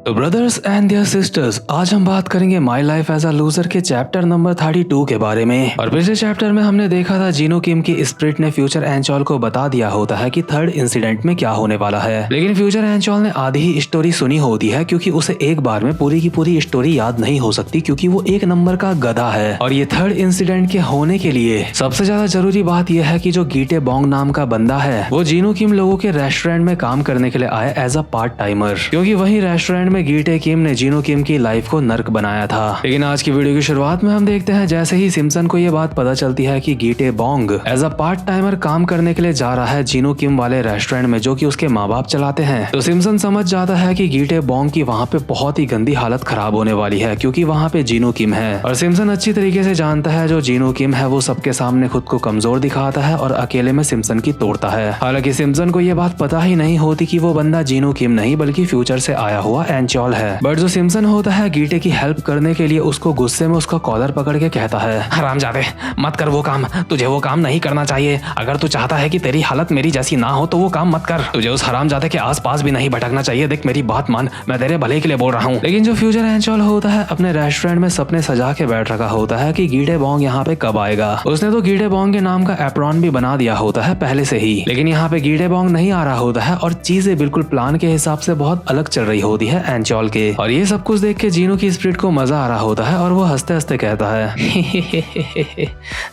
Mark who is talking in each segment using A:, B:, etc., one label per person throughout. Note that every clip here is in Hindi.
A: तो ब्रदर्स एंड देयर सिस्टर्स, आज हम बात करेंगे my life as a loser के चैप्टर नंबर 32 के बारे में। और पिछले चैप्टर में हमने देखा था जीनो किम की स्प्रिट ने फ्यूचर एंचोल को बता दिया होता है कि थर्ड इंसिडेंट में क्या होने वाला है, लेकिन फ्यूचर एंचोल ने आधी ही स्टोरी सुनी होती है क्योंकि उसे एक बार में पूरी की पूरी स्टोरी याद नहीं हो सकती क्योंकि वो एक नंबर का गधा है। और ये थर्ड इंसिडेंट के होने के लिए सबसे ज्यादा जरूरी बात यह है कि जो गीटे बोंग नाम का बंदा है वो जीनो किम लोगों के रेस्टोरेंट में काम करने के लिए आया एज अ पार्ट टाइमर, क्योंकि वही रेस्टोरेंट में गीटे किम ने जीनो किम की लाइफ को नर्क बनाया था। लेकिन आज की वीडियो की शुरुआत में हम देखते हैं जैसे ही सिम्पसन को ये बात पता चलती है कि गीटे बोंग एज अ पार्ट टाइमर काम करने के लिए जा रहा है जीनो किम वाले रेस्टोरेंट में जो कि उसके माँ बाप चलाते हैं, तो सिम्पसन समझ जाता है कि गीटे बोंग की वहाँ पे बहुत ही गंदी हालत खराब होने वाली है क्योंकि वहाँ पे जीनो किम है। और सिम्पसन अच्छी तरीके से जानता है जो जीनो किम है वो सबके सामने खुद को कमजोर दिखाता है और अकेले में सिम्पसन की तोड़ता है। हालांकि सिम्पसन को ये बात पता ही नहीं होती कि वो बंदा जीनो किम नहीं बल्कि फ्यूचर से आया हुआ एंचोल है। बट जो सिम्पसन होता है गीटे की हेल्प करने के लिए उसको गुस्से में उसका कॉलर पकड़ के कहता है, हरामजादे मत कर वो काम, तुझे वो काम नहीं करना चाहिए। अगर तू चाहता है कि तेरी हालत मेरी जैसी ना हो तो वो काम मत कर, तुझे उस हरामजादे के आसपास भी नहीं भटकना चाहिए। देख मेरी बात मान, मैं तेरे भले के लिए बोल रहा हूँ। लेकिन जो फ्यूचर एंचोल होता है अपने रेस्टोरेंट में सपने सजा के बैठ रखा होता है कि गीटे बोंग यहाँ पे कब आएगा। उसने तो गीटे बोंग के नाम का एप्रॉन भी बना दिया होता है पहले से ही, लेकिन यहाँ पे गीटे बोंग नहीं आ रहा होता है और चीजें बिल्कुल प्लान के हिसाब से बहुत अलग चल रही होती है एंचोल के। और ये सब कुछ देख के जीनो की स्पिरिट को मजा आ रहा होता है और वो हंसते हंसते कहता है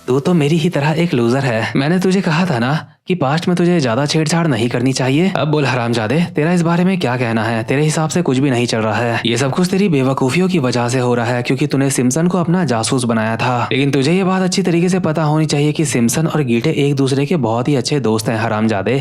A: तू तो मेरी ही तरह एक लूजर है। मैंने तुझे कहा था ना कि पास्ट में तुझे ज्यादा छेड़छाड़ नहीं करनी चाहिए। अब बोल हरामजादे, तेरा इस बारे में क्या कहना है? तेरे हिसाब से कुछ भी नहीं चल रहा है। ये सब कुछ तेरी बेवकूफियों की वजह से हो रहा है क्योंकि तूने सिम्पसन को अपना जासूस बनाया था। लेकिन तुझे ये बात अच्छी तरीके से पता होनी चाहिए कि सिम्पसन और गीटे एक दूसरे के बहुत ही अच्छे दोस्त हैं हरामजादे।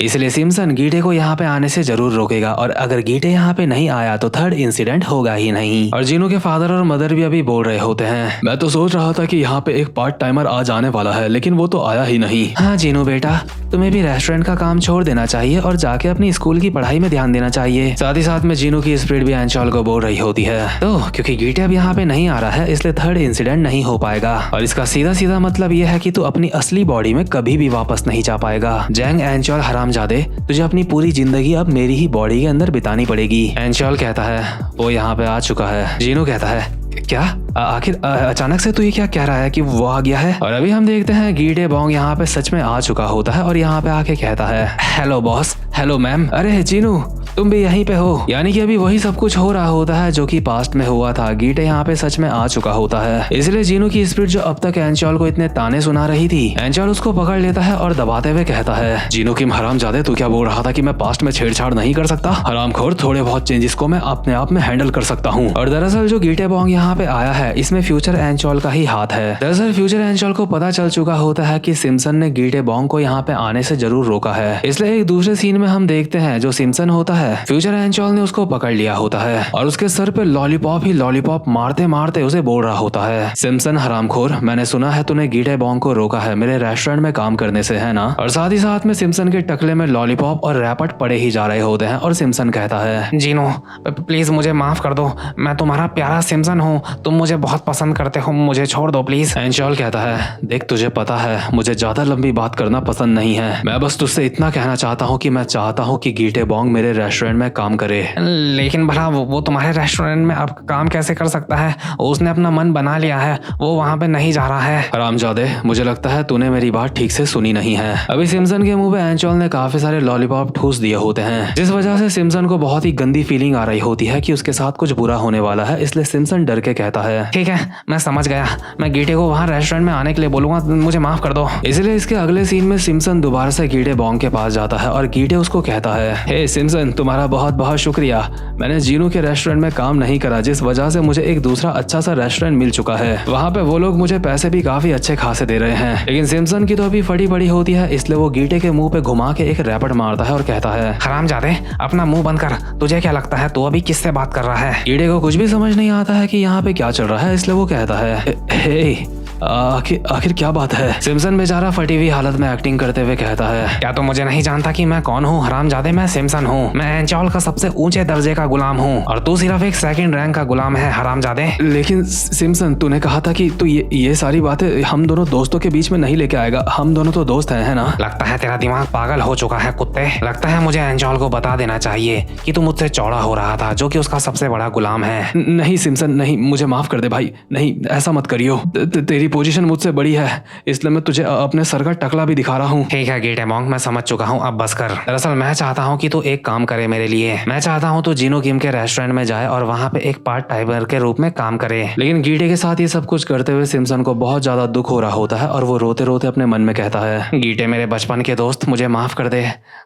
A: इसलिए सिम्पसन गीटे को यहाँ पे आने से जरूर रोकेगा और अगर गीटे यहाँ पे नहीं आया तो थर्ड इंसिडेंट होगा ही नहीं। और जीनो के फादर और मदर भी अभी बोल रहे होते हैं, मैं तो सोच रहा था कि यहाँ पे एक पार्ट टाइमर आ जाने वाला है लेकिन वो तो आया ही नहीं। हाँ जीनो बेटा, तुम्हें भी रेस्टोरेंट का काम छोड़ देना चाहिए और जाके अपनी स्कूल की पढ़ाई में ध्यान देना चाहिए। साथ ही साथ में जीनो की स्पिरिट भी एंचोल को बोल रही होती है, तो क्योंकि गीटे अब यहाँ पे नहीं आ रहा है इसलिए थर्ड इंसिडेंट नहीं हो पाएगा और इसका सीधा सीधा मतलब यह है कि तू अपनी असली बॉडी में कभी भी वापस नहीं जा पाएगा। जैंग एंचोल हरामजादे, तुझे अपनी पूरी जिंदगी अब मेरी ही बॉडी के अंदर बितानी पड़ेगी। एंचोल कहता है वो यहाँ पे आ चुका है। जीनो कहता है क्या आखिर अचानक से तू ये क्या कह रहा है कि वो आ गया है? और अभी हम देखते हैं गीटे बोंग यहाँ पे सच में आ चुका होता है और यहाँ पे आके कहता है, हेलो बॉस, हेलो मैम, अरे जीनू तुम भी यहीं पे हो। यानी कि अभी वही सब कुछ हो रहा होता है जो कि पास्ट में हुआ था। गीटे यहाँ पे सच में आ चुका होता है। इसलिए जीनू की स्पिरिट जो अब तक एंचोल को इतने ताने सुना रही थी, एंचोल उसको पकड़ लेता है और दबाते हुए कहता है, जीनू किम हरामजादे, तू क्या बोल रहा था कि मैं पास्ट में छेड़छाड़ नहीं कर सकता? हरामखोर, थोड़े बहुत चेंजेस को मैं अपने आप में हैंडल कर सकता हूँ। और दरअसल जो गीटे बोंग यहाँ पे आया है इसमें फ्यूचर एंचोल का ही हाथ है। दरअसल फ्यूचर एंचोल को पता चल चुका होता है कि सिम्पसन ने गीटे बोंग को यहाँ पे आने से जरूर रोका है। इसलिए एक दूसरे सीन में हम देखते हैं जो सिम्पसन होता है फ्यूचर एंचोल ने उसको पकड़ लिया होता है और उसके सर पे लॉलीपॉप ही लॉलीपॉप मारते मारते उसे बोल रहा होता है, सिम्पसन हरामखोर, मैंने सुना है तूने गीटे बोंग को रोका है मेरे रेस्टोरेंट में काम करने से, है ना? और साथ ही साथ में सिम्पसन के टकले में लॉलीपॉप और रैपट पड़े ही जा रहे होते हैं और सिम्पसन कहता है, जीनो प्लीज मुझे माफ कर दो, मैं तुम्हारा प्यारा सिम्पसन हूँ, तुम मुझे बहुत पसंद करते हो, मुझे छोड़ दो प्लीज। एंचोल कहता है, देख तुझे पता है मुझे ज्यादा लंबी बात करना पसंद नहीं है, मैं बस तुझसे इतना कहना चाहता हूँ कि मैं चाहता हूँ कि गीटे बोंग मेरे रेस्टोरेंट में काम करे। लेकिन भला वो तुम्हारे रेस्टोरेंट में अब काम कैसे कर सकता है? उसने अपना मन बना लिया है, वो वहाँ पे नहीं जा रहा है। हरामजादे, मुझे लगता है तूने मेरी बात ठीक से सुनी नहीं है। अभी सिम्पसन के मुंह पे एंचोल ने काफी सारे लॉलीपॉप ठूस दिए होते हैं जिस वजह से सिम्पसन को बहुत ही गंदी फीलिंग आ रही होती है कि उसके साथ कुछ बुरा होने वाला है। इसलिए सिम्पसन डर के कहता है, ठीक है मैं समझ गया, मैं गीटे को वहाँ रेस्टोरेंट में आने के लिए बोलूंगा, मुझे माफ कर दो। इसलिए इसके अगले सीन में सिम्पसन दोबारा से गीटे बोंग के पास जाता है और गीटे उसको कहता है, हे सिम्पसन, तुम्हारा बहुत बहुत शुक्रिया, मैंने जीनू के रेस्टोरेंट में काम नहीं करा जिस वजह से मुझे एक दूसरा अच्छा सा रेस्टोरेंट मिल चुका है, वहाँ पे वो लोग मुझे पैसे भी काफी अच्छे खासे दे रहे हैं। लेकिन सिम्पसन की तो अभी फटी बड़ी होती है, इसलिए वो गीटे के मुंह पे घुमा के एक रैपट मारता है और कहता है, हरामजादे अपना मुंह बंद कर, तुझे क्या लगता है तू अभी किससे बात कर रहा है? गीटे को कुछ भी समझ नहीं आता है कि यहाँ पे क्या चल रहा है, इसलिए वो कहता है, हे आखिर क्या बात है? सिम्सन बेचारा फटी हुई हालत में एक्टिंग करते हुए कहता है, क्या तुम मुझे नहीं जानता कि मैं कौन हूँ? हरामजादे, मैं सिम्सन हूँ। मैं एंचॉल का सबसे ऊंचे दर्जे का गुलाम हूँ और तू सिर्फ एक सेकंड रैंक का गुलाम है, हरामजादे। लेकिन सिम्सन, तूने कहा था कि तू ये सारी बातें हम दोनों दोस्तों के बीच में नहीं लेके आएगा। हम दोनों तो दोस्त हैं, है ना? लगता है तेरा दिमाग पागल हो चुका है कुत्ते। लगता है मुझे एंचॉल को बता देना चाहिए कि तू मुझसे चौड़ा हो रहा था, जो कि उसका सबसे बड़ा गुलाम है। नहीं सिम्सन, नहीं, मुझे माफ कर दे भाई। नहीं, ऐसा मत करियो। तेरी पोजीशन मुझसे बड़ी है, इसलिए मैं तुझे अपने सर का टकला भी दिखा रहा हूँ। ठीक है गेटे मॉन्क, मैं समझ चुका हूँ, अब बस कर। दरअसल मैं चाहता हूँ कि तू एक काम करे मेरे लिए। मैं चाहता हूँ तू जीनो किम के रेस्टोरेंट में जाए और वहाँ पे एक पार्ट टाइमर के रूप में काम करे। लेकिन गीटे के साथ ये सब कुछ करते हुए सिम्सन को बहुत ज्यादा दुख हो रहा होता है और वो रोते रोते अपने मन में कहता है, गीटे मेरे बचपन के दोस्त, मुझे माफ कर दे,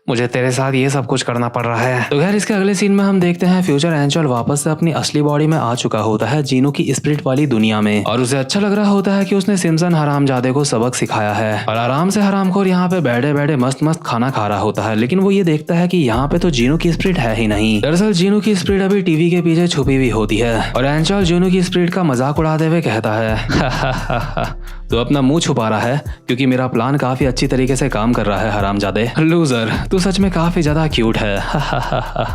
A: मुझे तेरे साथ ये सब कुछ करना पड़ रहा है। तो खैर इसके अगले सीन में हम देखते हैं फ्यूचर एंचॉल वापस से अपनी असली बॉडी में आ चुका होता है जीनो की स्पिरिट वाली दुनिया में, और उसे अच्छा लग रहा होता है कि उसने सिम्सन हरामजादे को सबक सिखाया है और आराम से हरामखोर यहाँ पे बैठे बैठे मस्त मस्त खाना खा रहा होता है। लेकिन वो ये देखता है कि यहाँ पे तो जीनो की स्पिरिट है ही नहीं। दरअसल जीनो की स्पिरिट अभी टीवी के पीछे छुपी हुई होती है और एंचॉल जीनो की स्पिरिट का मजाक उड़ाते हुए कहता है, तो अपना मुंह छुपा रहा है क्योंकि मेरा प्लान काफी अच्छी तरीके से काम कर रहा है, हरामजादे। लूजर, तू सच में काफी ज्यादा क्यूट है।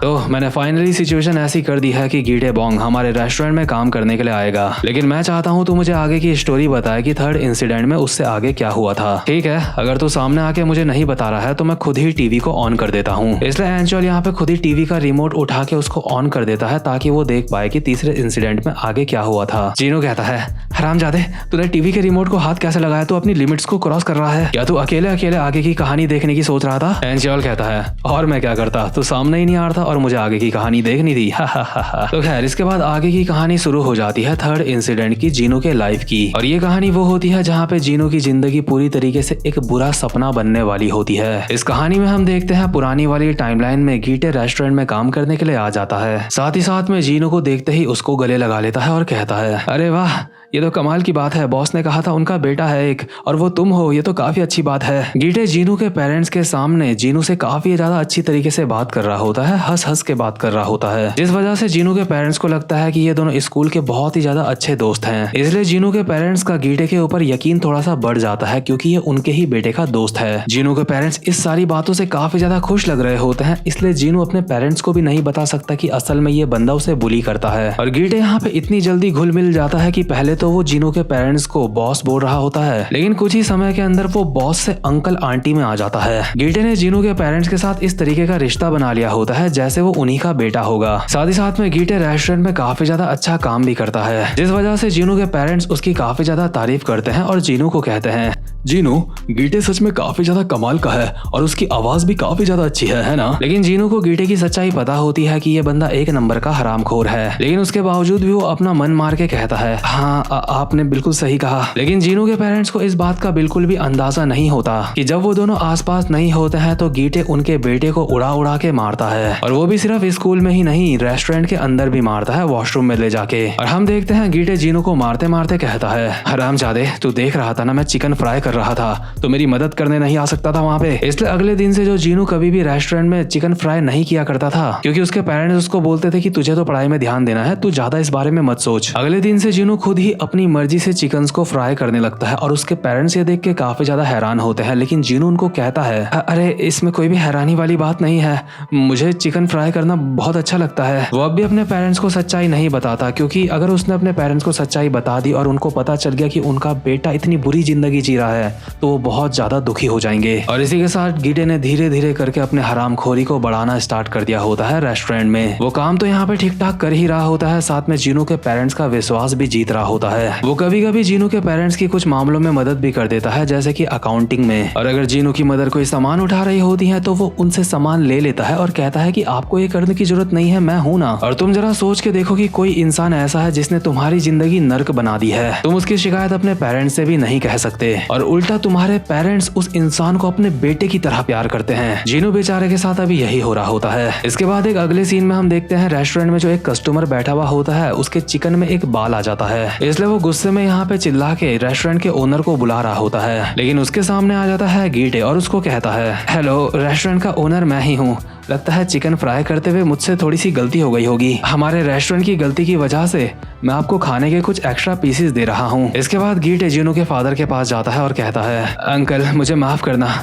A: तो मैंने फाइनली सिचुएशन ऐसी कर दी है कि गीटे बॉन्ग हमारे रेस्टोरेंट में काम करने के लिए आएगा। लेकिन मैं चाहता हूँ तू मुझे आगे की स्टोरी बताए कि थर्ड इंसिडेंट में उससे आगे क्या हुआ था। ठीक है, अगर तू सामने आके मुझे नहीं बता रहा है तो मैं खुद ही टीवी को ऑन कर देता हूँ। इसलिए एंचॉल यहाँ पे खुद ही टीवी का रिमोट उठा के उसको ऑन कर देता है ताकि वो देख पाए कि तीसरे इंसिडेंट में आगे क्या हुआ था। जीनो कहता है, हरामजादे, तूने टीवी के रिमोट को हाथ कैसे लगाया? तू अपनी लिमिट्स को क्रॉस कर रहा है क्या? तू अकेले अकेले आगे की कहानी देखने की सोच रहा था? एंचॉल कहता है, और मैं क्या करता, तू सामने ही नहीं आ रहा था और मुझे आगे की कहानी देखनी थी। तो खैर इसके बाद आगे की कहानी शुरू हो जाती है थर्ड इंसिडेंट की, जीनो के लाइफ की। और ये कहानी वो होती है जहाँ पे जीनो की जिंदगी पूरी तरीके से एक बुरा सपना बनने वाली होती है। इस कहानी में हम देखते हैं पुरानी वाली टाइमलाइन में गीटे रेस्टोरेंट में काम करने के लिए आ जाता है। साथ ही साथ में जीनो को देखते ही उसको गले लगा लेता है और कहता है, अरे वाह, ये तो कमाल की बात है। बॉस ने कहा था उनका बेटा है एक, और वो तुम हो, ये तो काफी अच्छी बात है। गीटे जीनू के पेरेंट्स के सामने जीनू से काफी ज्यादा अच्छी तरीके से बात कर रहा होता है, हंस हंस के बात कर रहा होता है, जिस वजह से जीनू के पेरेंट्स को लगता है कि ये दोनों स्कूल के बहुत ही ज्यादा अच्छे दोस्त हैं। इसलिए जीनू के पेरेंट्स का गीटे के ऊपर यकीन थोड़ा सा बढ़ जाता है क्योंकि ये उनके ही बेटे का दोस्त है। जीनू के पेरेंट्स इस सारी बातों से काफी ज्यादा खुश लग रहे होते हैं, इसलिए जीनू अपने पेरेंट्स को भी नहीं बता सकता कि असल में ये बंदा उसे बुली करता है। और गीटे यहाँ पे इतनी जल्दी घुल मिल जाता है कि पहले तो वो जीनू के पेरेंट्स को बॉस बोल रहा होता है, लेकिन कुछ ही समय के अंदर वो बॉस से अंकल आंटी में आ जाता है। गीटे ने जीनू के पेरेंट्स के साथ इस तरीके का रिश्ता बना लिया होता है जैसे वो उन्हीं का बेटा होगा। साथ ही साथ में गीटे रेस्टोरेंट में काफी ज्यादा अच्छा काम भी करता है, जिस वजह से जीनू के पेरेंट्स उसकी काफी ज्यादा तारीफ करते हैं और जीनू को कहते हैं, जीनू, गीटे सच में काफी ज्यादा कमाल का है और उसकी आवाज भी काफी ज्यादा अच्छी है ना? लेकिन जीनू को गीटे की सच्चाई पता होती है कि ये बंदा एक नंबर का हरामखोर है, लेकिन उसके बावजूद भी वो अपना मन मार के कहता है, हाँ आपने बिल्कुल सही कहा। लेकिन जीनू के पेरेंट्स को इस बात का बिल्कुल भी अंदाजा नहीं होता कि जब वो दोनों आसपास नहीं होते हैं तो गीटे उनके बेटे को उड़ा उड़ा के मारता है, और वो भी सिर्फ स्कूल में ही नहीं, रेस्टोरेंट के अंदर भी मारता है, वॉशरूम में ले जाके। और हम देखते हैं गीटे जीनू को मारते मारते कहता है, हरामजादे, तू देख रहा था ना मैं चिकन फ्राई कर रहा था, तो मेरी मदद करने नहीं आ सकता था वहाँ पे? इसलिए अगले दिन से जो जीनू कभी भी रेस्टोरेंट में चिकन फ्राई नहीं किया करता था, क्योंकि उसके पेरेंट्स उसको बोलते थे कि तुझे तो पढ़ाई में ध्यान देना है, तू ज्यादा इस बारे में मत सोच। अगले दिन से जीनू खुद ही अपनी मर्जी से चिकन को फ्राई करने लगता है और उसके पेरेंट्स ये देख के काफी ज्यादा हैरान होते हैं, लेकिन जीनू उनको कहता है, अरे इसमें कोई भी हैरानी वाली बात नहीं है, मुझे चिकन फ्राई करना बहुत अच्छा लगता है। वो अब भी अपने पेरेंट्स को सच्चाई नहीं बताता, क्योंकि अगर उसने अपने पेरेंट्स को सच्चाई बता दी और उनको पता चल गया कि उनका बेटा इतनी बुरी जिंदगी जी रहा है तो वो बहुत ज्यादा दुखी हो जाएंगे। और इसी के साथ गीटे ने धीरे धीरे करके अपने हरामखोरी को बढ़ाना स्टार्ट कर दिया होता है रेस्टोरेंट में। वो काम तो यहाँ पे ठीक ठाक कर ही रहा होता है, साथ में जीनू के पेरेंट्स का विश्वास भी जीत रहा होता है। वो कभी कभी जीनू के पेरेंट्स की कुछ मामलों में मदद भी कर देता है, जैसे कि अकाउंटिंग में। और अगर जीनू की मदर कोई सामान उठा रही होती है तो वो उनसे सामान ले लेता है और कहता है कि आपको ये करने की जरूरत नहीं है, मैं हूं ना। और तुम जरा सोच के देखो कि कोई इंसान ऐसा है जिसने तुम्हारी जिंदगी नर्क बना दी है, तुम उसकी शिकायत अपने पेरेंट्स से भी नहीं कह सकते। और उल्टा तुम्हारे पेरेंट्स उस इंसान को अपने बेटे की तरह प्यार करते हैं। जीनू बेचारे के साथ अभी यही हो रहा होता है। इसके बाद एक अगले सीन में हम देखते हैं रेस्टोरेंट में जो एक कस्टमर बैठा हुआ होता है उसके चिकन में एक बाल आ जाता है, इसलिए वो गुस्से में यहाँ पे चिल्ला के रेस्टोरेंट के ओनर को बुला रहा होता है। लेकिन उसके सामने आ जाता है गीटे और उसको कहता है, हेलो, रेस्टोरेंट का ओनर मैं ही हूँ। लगता है चिकन फ्राई करते हुए मुझसे थोड़ी सी गलती हो गई होगी। हमारे रेस्टोरेंट की गलती की वजह से मैं आपको खाने के कुछ एक्स्ट्रा पीसेस दे रहा हूँ। इसके बाद गीटे जीनू के फादर के पास जाता है और कहता है, अंकल मुझे माफ करना,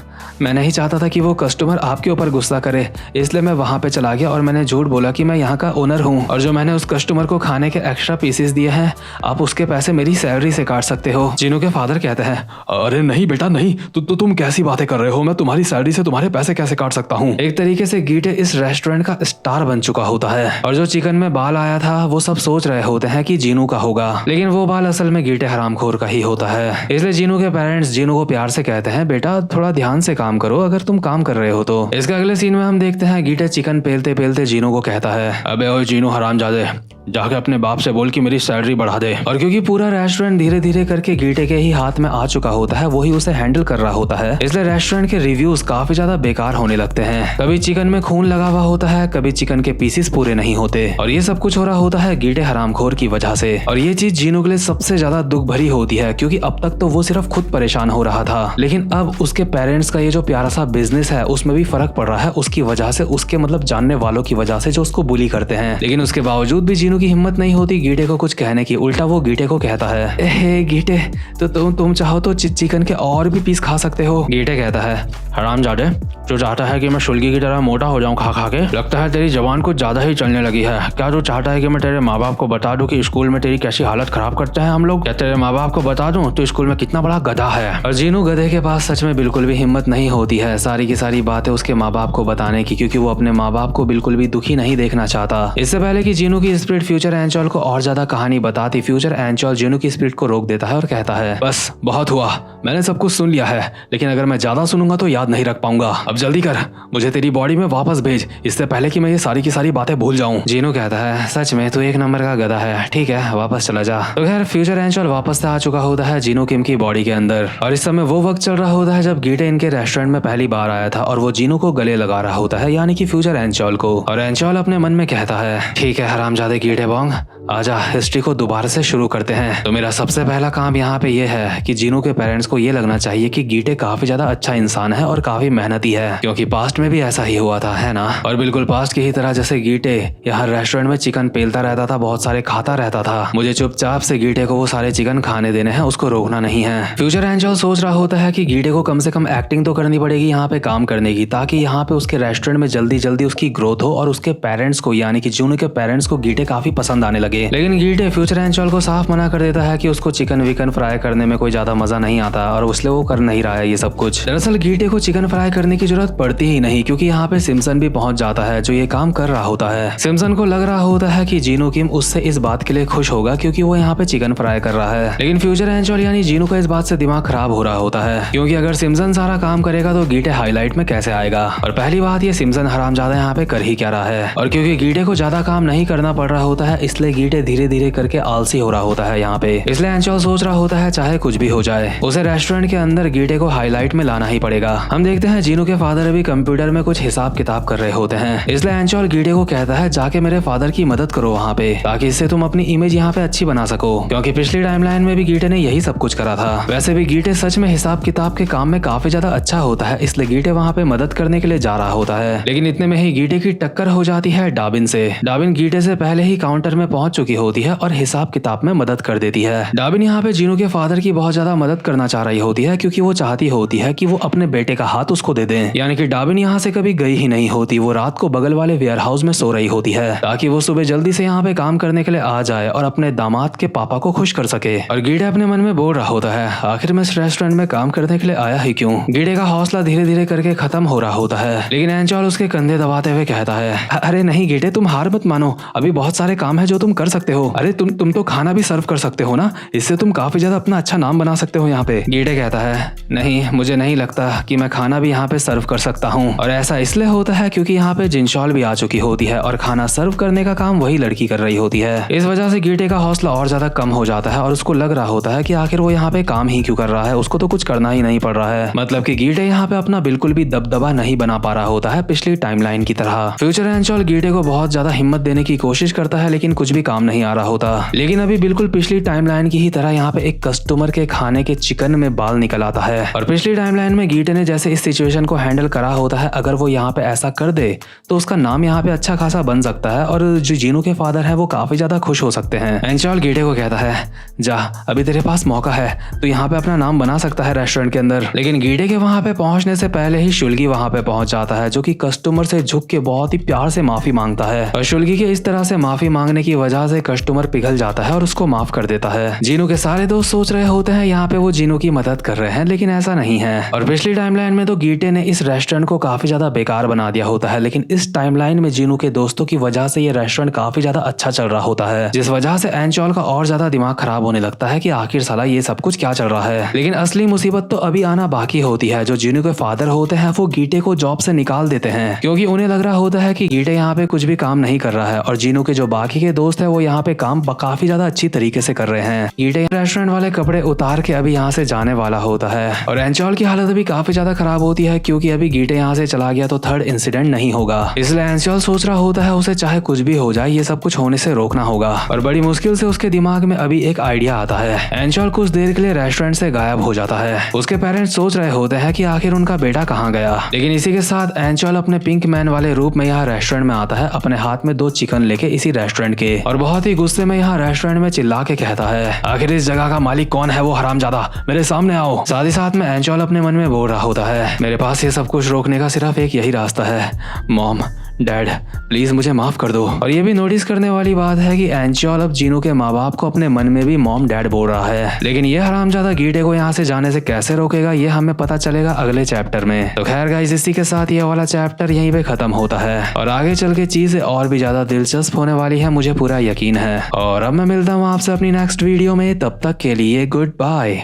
A: मैं नहीं चाहता था कि वो कस्टमर आपके ऊपर गुस्सा करे, इसलिए मैं वहाँ पे चला गया और मैंने झूठ बोला कि मैं यहाँ का ओनर हूँ और जो मैंने उस कस्टमर को खाने के एक्स्ट्रा पीसेस दिए हैं आप उसके पैसे मेरी सैलरी से काट सकते हो। जीनू के फादर कहते हैं, अरे नहीं बेटा नहीं, तुम कैसी बातें कर रहे हो, मैं तुम्हारी सैलरी से तुम्हारे पैसे कैसे काट सकता हूँ। एक तरीके से गीटे इस रेस्टोरेंट का स्टार बन चुका होता है और जो चिकन में बाल आया था वो सब सोच रहे होते हैं कि जीनू का होगा, लेकिन वो बाल असल में गीटे हरामखोर का ही होता है। इसलिए जीनू के पेरेंट्स जीनू को प्यार से कहते हैं, बेटा थोड़ा ध्यान से काम करो अगर तुम काम कर रहे हो तो। इसके अगले सीन में हम देखते हैं गीटे चिकन पेलते पेलते जीनू को कहता है, अबे ओए जीनू हरामजादे, जाके अपने बाप से बोल कि मेरी सैलरी बढ़ा दे। और क्योंकि पूरा रेस्टोरेंट धीरे धीरे करके गीटे के ही हाथ में आ चुका होता है, वही उसे हैंडल कर रहा होता है, इसलिए रेस्टोरेंट के रिव्यूज काफी ज्यादा बेकार होने लगते हैं। कभी चिकन में खून लगा हुआ होता है, कभी चिकन के पीसेस पूरे नहीं होते और ये सब कुछ हो रहा होता है गीटे हरामखोर की वजह से। और ये चीज जीनू के लिए सबसे ज्यादा दुख भरी होती है क्योंकि अब तक तो वो सिर्फ खुद परेशान हो रहा था, लेकिन अब उसके पेरेंट्स का ये जो प्यारा सा बिजनेस है उसमें भी फर्क पड़ रहा है उसकी वजह से, उसके मतलब जानने वालों की वजह से जो उसको बुली करते हैं। लेकिन उसके बावजूद भी जीनू की हिम्मत नहीं होती गीटे को कुछ कहने की, उल्टा वो गीटे को कहता है, ए गीटे तो तुम चाहो तो चिकन के और भी पीस खा सकते हो। गीटे कहता है, हरामजादे, जो चाहता है कि मैं शुल्की की तरह मोटा हो जाऊं खा खा के, लगता है तेरी जबान कुछ ज्यादा ही चलने लगी है। क्या तू चाहता है कि मैं तेरे माँ बाप को बता दूं कि स्कूल में तेरी कैसी हालत खराब करते हैं हम लोग? क्या तेरे माँ बाप को बता दूं तो स्कूल में कितना बड़ा गधा है? और जीनू गधे के पास सच में बिल्कुल भी हिम्मत नहीं होती है सारी की सारी बातें उसके माँ बाप को बताने की, क्योंकि वो अपने माँ बाप को बिल्कुल भी दुखी नहीं देखना चाहता। इससे पहले कि जीनू की स्पिरिट फ्यूचर एंचोल को और ज्यादा कहानी बताती, फ्यूचर एंचोल जीनू की स्पिरिट को रोक देता है और कहता है, बस बहुत हुआ, मैंने सब कुछ सुन लिया है, लेकिन अगर मैं ज्यादा सुनूंगा तो याद नहीं रख पाऊंगा। अब जल्दी कर, मुझे तेरी बॉडी में वापस भेज, इससे पहले कि मैं ये सारी की सारी बातें भूल जाऊं। जीनू कहता है, सच में तू एक नंबर का गधा है, ठीक है वापस चला जा। तो खैर फ्यूचर एंचोल वापस से आ चुका होता है जीनू किम की बॉडी के अंदर और इस समय वो वक्त चल रहा होता है जब गीटे इनके रेस्टोरेंट में पहली बार आया था और वो जीनू को गले लगा रहा होता है, यानी कि फ्यूचर एंचोल को। और एंचोल अपने मन में कहता है, ठीक है हरामजादे गीटे बोंग, आजा हिस्ट्री को दोबारा से शुरू करते हैं। तो मेरा सबसे पहला काम यहाँ पे ये है कि जीनू के पेरेंट्स को ये लगना चाहिए कि गीटे काफी ज्यादा अच्छा इंसान है और काफी मेहनती है, क्योंकि पास्ट में भी ऐसा ही हुआ था, है ना? और बिल्कुल पास्ट की ही तरह जैसे गीटे यहाँ रेस्टोरेंट में चिकन पेलता रहता था, बहुत सारे खाता रहता था, मुझे चुपचाप से गीटे को वो सारे चिकन खाने देने हैं, उसको रोकना नहीं है। फ्यूचर एंचोल सोच रहा होता है कि गीटे को कम से कम एक्टिंग तो करनी पड़ेगी यहाँ पे काम करने की, ताकि यहाँ पे उसके रेस्टोरेंट में जल्दी जल्दी उसकी ग्रोथ हो और उसके पेरेंट्स को यानी कि जीनू के पेरेंट्स को गीटे काफी पसंद आने लगे। लेकिन गीटे फ्यूचर एंचोल को साफ मना कर देता है कि उसको चिकन विकन फ्राई करने में कोई ज्यादा मजा नहीं आता और इसलिए वो कर नहीं रहा है ये सब कुछ। दरअसल गीटे को चिकन फ्राई करने की जरूरत पड़ती ही नहीं, क्योंकि यहाँ पे सिम्सन भी पहुंच जाता है जो ये काम कर रहा होता है। सिम्सन को लग रहा होता है कि जीनू किम उससे इस बात के लिए खुश होगा क्योंकि वो यहाँ पे चिकन फ्राई कर रहा है, लेकिन फ्यूचर एंचोल यानी जीनू का इस बात से दिमाग खराब हो रहा होता है, क्योंकि अगर सिम्सन सारा काम करेगा तो गीटे हाईलाइट में कैसे आएगा। और पहली बात ये सिम्सन हरामजादा यहाँ पे कर ही क्या रहा है, और क्योंकि गीटे को ज्यादा काम नहीं करना पड़ रहा होता है इसलिए गीटे धीरे धीरे करके आलसी हो रहा होता है यहाँ पे। इसलिए एंचोल सोच रहा होता है चाहे कुछ भी हो जाए उसे रेस्टोरेंट के अंदर गीटे को हाईलाइट में लाना ही पड़ेगा। हम देखते हैं जीनू के फादर अभी कंप्यूटर में कुछ हिसाब किताब कर रहे होते हैं, इसलिए एंचोल गीटे को कहता है जाके मेरे फादर की मदद करो वहाँ पे, ताकि इससे तुम अपनी इमेज यहाँ पे अच्छी बना सको, क्योंकि पिछली टाइमलाइन में भी गीटे ने यही सब कुछ करा था। वैसे भी गीटे सच में हिसाब किताब के काम में काफी ज्यादा अच्छा होता है, इसलिए गीटे वहाँ पे मदद करने के लिए जा रहा होता है। लेकिन इतने में ही गीटे की टक्कर हो जाती है डाबिन से। डाबिन गीटे से पहले ही काउंटर में पहुंच चुकी होती है और हिसाब किताब में मदद कर देती है। डाबिन यहाँ पे जीनू के फादर की बहुत ज्यादा मदद करना चाह रही होती है, क्योंकि वो चाहती होती है कि वो अपने बेटे का हाथ उसको दे दें, यानी कि डाबिन यहाँ से कभी गई ही नहीं होती, वो रात को बगल वाले वेयर हाउस में सो रही होती है ताकि वो सुबह जल्दी से यहाँ पे काम करने के लिए आ जाए और अपने दामाद के पापा को खुश कर सके। और गीटे अपने मन में बोल रहा होता है आखिर मैं इस रेस्टोरेंट में काम करने के लिए आया ही क्यों। गीटे का हौसला धीरे धीरे करके खत्म हो रहा होता है, लेकिन एंचोल उसके कंधे दबाते हुए कहता है, अरे नहीं गीटे तुम हार मत मानो, अभी बहुत सारे काम है जो तुम कर सकते हो? अरे तुम तो खाना भी सर्व कर सकते हो ना, इससे तुम काफी ज्यादा अपना अच्छा नाम बना सकते हो यहाँ पे। गीटे कहता है नहीं, मुझे नहीं लगता कि मैं खाना भी यहाँ पे सर्व कर सकता हूँ, और ऐसा इसलिए होता है क्योंकि यहाँ पे जिनशॉल भी आ चुकी होती है और खाना सर्व करने का काम वही लड़की कर रही होती है। इस वजह से गीटे का हौसला और ज्यादा कम हो जाता है और उसको लग रहा होता है कि आखिर वो यहाँ पे काम ही क्यों कर रहा है, उसको तो कुछ करना ही नहीं पड़ रहा है। मतलब कि गीटे यहाँ पे अपना बिल्कुल भी दबदबा नहीं बना पा रहा होता है पिछली टाइमलाइन की तरह। फ्यूचर एंचॉल गीटे को बहुत ज्यादा हिम्मत देने की कोशिश करता है लेकिन कुछ भी काम नहीं आ रहा होता। लेकिन अभी बिल्कुल पिछली टाइमलाइन की ही तरह यहाँ पे एक कस्टमर के खाने के चिकन में बाल निकल आता है, और पिछली टाइमलाइन में गीटे ने जैसे इस सिचुएशन को हैंडल करा होता है, अगर वो यहाँ पे ऐसा कर दे तो उसका नाम यहाँ पे अच्छा खासा बन सकता है और जो जीनू के फादर है वो काफी ज्यादा खुश हो सकते हैं। एंचॉल गीटे को कहता है जा, अभी तेरे पास मौका है, तो यहाँ पे अपना नाम बना सकता है रेस्टोरेंट के अंदर। लेकिन गीटे के वहां पे पहुंचने से पहले ही शुल्गी वहां पे पहुंच जाता है, जो कि कस्टमर से झुक के बहुत ही प्यार से माफी मांगता है, और शुल्गी के इस तरह से माफी मांगने की वजह से कस्टमर पिघल जाता है और उसको माफ कर देता है। जीनू के सारे दोस्त सोच रहे होते हैं यहाँ पे वो जीनू की मदद कर रहे हैं, लेकिन ऐसा नहीं है। और पिछली टाइमलाइन में तो गीटे ने इस रेस्टोरेंट को काफी ज्यादा बेकार बना दिया होता है, लेकिन इस टाइमलाइन में जीनू के दोस्तों की वजह से ये रेस्टोरेंट काफी ज्यादा अच्छा चल रहा होता है, जिस वजह से एंचॉल का और ज्यादा दिमाग खराब होने लगता है कि आखिर साला ये सब कुछ क्या चल रहा है। लेकिन असली मुसीबत तो अभी आना बाकी होती है। जो जीनू के फादर होते हैं वो गीटे को जॉब से निकाल देते हैं, क्योंकि उन्हें लग रहा होता है कि गीटे यहाँ पे कुछ भी काम नहीं कर रहा है, और जीनू के जो बाकी के दोस्त है वो यहाँ पे काम काफी ज्यादा अच्छी तरीके से कर रहे हैं। गीटे रेस्टोरेंट वाले कपड़े उतार के अभी यहाँ से जाने वाला होता है, और एंचॉल की हालत अभी काफी ज्यादा खराब होती है, क्योंकि अभी गीटे यहाँ से चला गया तो थर्ड इंसिडेंट नहीं होगा। इसलिए एंचॉल सोच रहा होता है उसे चाहे कुछ भी हो जाए ये सब कुछ होने से रोकना होगा, और बड़ी मुश्किल से उसके दिमाग में अभी एक आइडिया आता है। एंचॉल कुछ देर के लिए रेस्टोरेंट से गायब हो जाता है। उसके पेरेंट्स सोच रहे होते हैं कि आखिर उनका बेटा कहाँ गया, लेकिन इसी के साथ एंचॉल अपने पिंक मैन वाले रूप में यहाँ रेस्टोरेंट में आता है, अपने हाथ में 2 चिकन लेके इसी रेस्टोरेंट के, और बहुत ही गुस्से में यहाँ रेस्टोरेंट में चिल्ला के कहता है आखिर इस जगह का मालिक कौन है वो हरामजादा, मेरे सामने आओ। साथ ही साथ में एंचॉल अपने मन में बोल रहा होता है मेरे पास ये सब कुछ रोकने का सिर्फ एक यही रास्ता है, मॉम डैड प्लीज मुझे माफ कर दो। और ये भी नोटिस करने वाली बात है कि एंचॉल अब जीनू के माँ बाप को अपने मन में भी मॉम डैड बोल रहा है, लेकिन ये हरामजादा गीटे को यहाँ से जाने से कैसे रोकेगा ये हमें पता चलेगा अगले चैप्टर में। तो खैर गाइस, इसी के साथ ये वाला चैप्टर यहीं पे खत्म होता है, और आगे चल के चीजें और भी ज्यादा दिलचस्प होने वाली है, मुझे पूरा यकीन है। और अब मैं मिलता हूँ आपसे अपनी नेक्स्ट वीडियो में, तब तक के लिए गुड बाय।